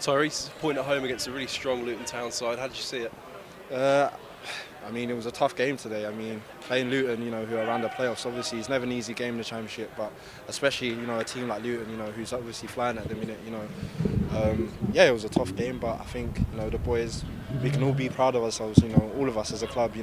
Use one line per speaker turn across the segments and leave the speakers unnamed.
Tyrese, point at home against a really strong Luton Town side. How did you see it?
Uh, I mean, it was a tough game today. I mean, playing Luton, who are around the playoffs, obviously it's never an easy game in the Championship, but especially, a team like Luton, who's obviously flying at the minute, yeah, it was a tough game, but I think, the boys, we can all be proud of ourselves, all of us as a club,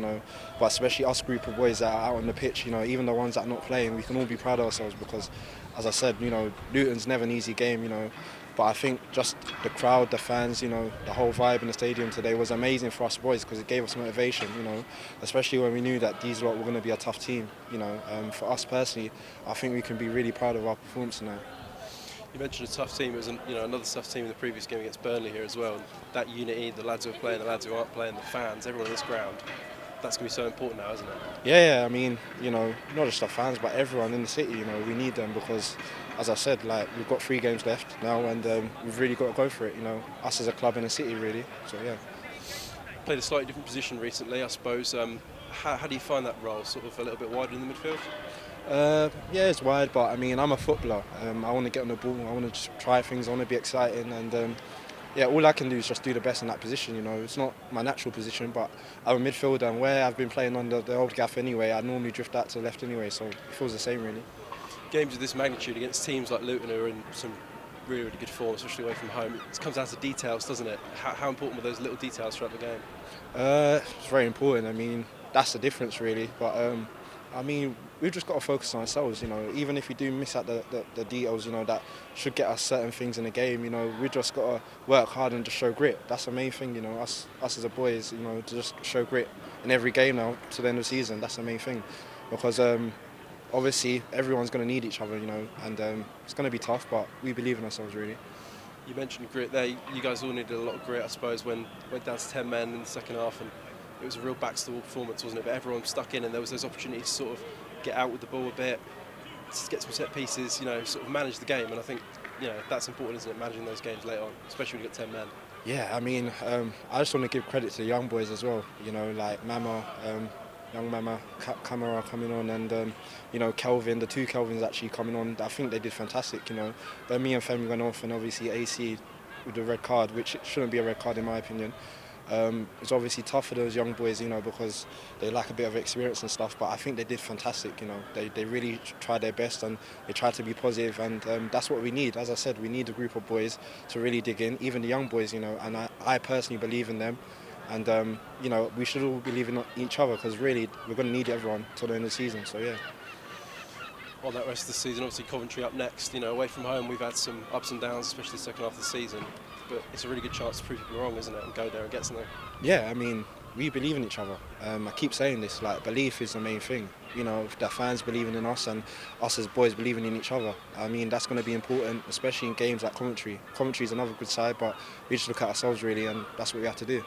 but especially us group of boys that are out on the pitch, even the ones that are not playing, we can all be proud of ourselves because, as I said, Luton's never an easy game, but I think just the crowd, the fans, the whole vibe in the stadium today was amazing for us boys because it gave us motivation, especially when we knew that these lot were going to be a tough team, for us personally, I think we can be really proud of our performance now.
You mentioned a tough team. It was another tough team in the previous game against Burnley here as well. And that unity, the lads who are playing, the lads who aren't playing, the fans, everyone on this ground, that's going to be so important now, isn't it?
Yeah, I mean, not just our fans, but everyone in the city, we need them because, as I said, we've got 3 games left now and we've really got to go for it, us as a club in the city, really. So, yeah.
Played a slightly different position recently, I suppose. How do you find that role, sort of a little bit wider in the midfield?
Yeah, it's wide, but I mean, I'm a footballer. I want to get on the ball, I want to just try things, I want to be exciting, and yeah, all I can do is just do the best in that position. It's not my natural position, but I'm a midfielder, and where I've been playing under the old gaff anyway, I normally drift out to the left anyway, so it feels the same really.
Games of this magnitude against teams like Luton who are in some really, really good form, especially away from home, it comes down to details, doesn't it? How important were those little details throughout the game?
It's very important. I mean, that's the difference really, but I mean, we've just got to focus on ourselves, even if we do miss out the details, that should get us certain things in the game, we've just got to work hard and just show grit. That's the main thing, us as a boys, to just show grit in every game now to the end of the season. That's the main thing, because obviously everyone's going to need each other, and it's going to be tough, but we believe in ourselves really.
You mentioned grit there. You guys all needed a lot of grit, I suppose, when went down to 10 men in the second half, and it was a real backs-to-the-wall performance, wasn't it? But everyone stuck in, and there was those opportunities to sort of get out with the ball a bit, to get some set pieces, sort of manage the game. And I think, that's important, isn't it? Managing those games later on, especially when you get 10 men.
Yeah, I mean, I just want to give credit to the young boys as well. Like Mama, young Mama, Camara coming on, and Kelvin, the 2 Kelvins actually coming on. I think they did fantastic. But me and Femi went off, and obviously AC with the red card, which shouldn't be a red card in my opinion. It's obviously tough for those young boys, because they lack a bit of experience and stuff, but I think they did fantastic, They really tried their best and they tried to be positive, and that's what we need. As I said, we need a group of boys to really dig in, even the young boys, and I personally believe in them. And, we should all believe in each other because really we're going to need everyone till the end of the season, so yeah.
On that rest of the season, obviously Coventry up next. Away from home we've had some ups and downs, especially the second half of the season. But it's a really good chance to prove people wrong, isn't it, and go there and get something.
Yeah, I mean, we believe in each other. I keep saying this, belief is the main thing. The fans believing in us and us as boys believing in each other. I mean, that's going to be important, especially in games like Coventry. Coventry's another good side, but we just look at ourselves really, and that's what we have to do.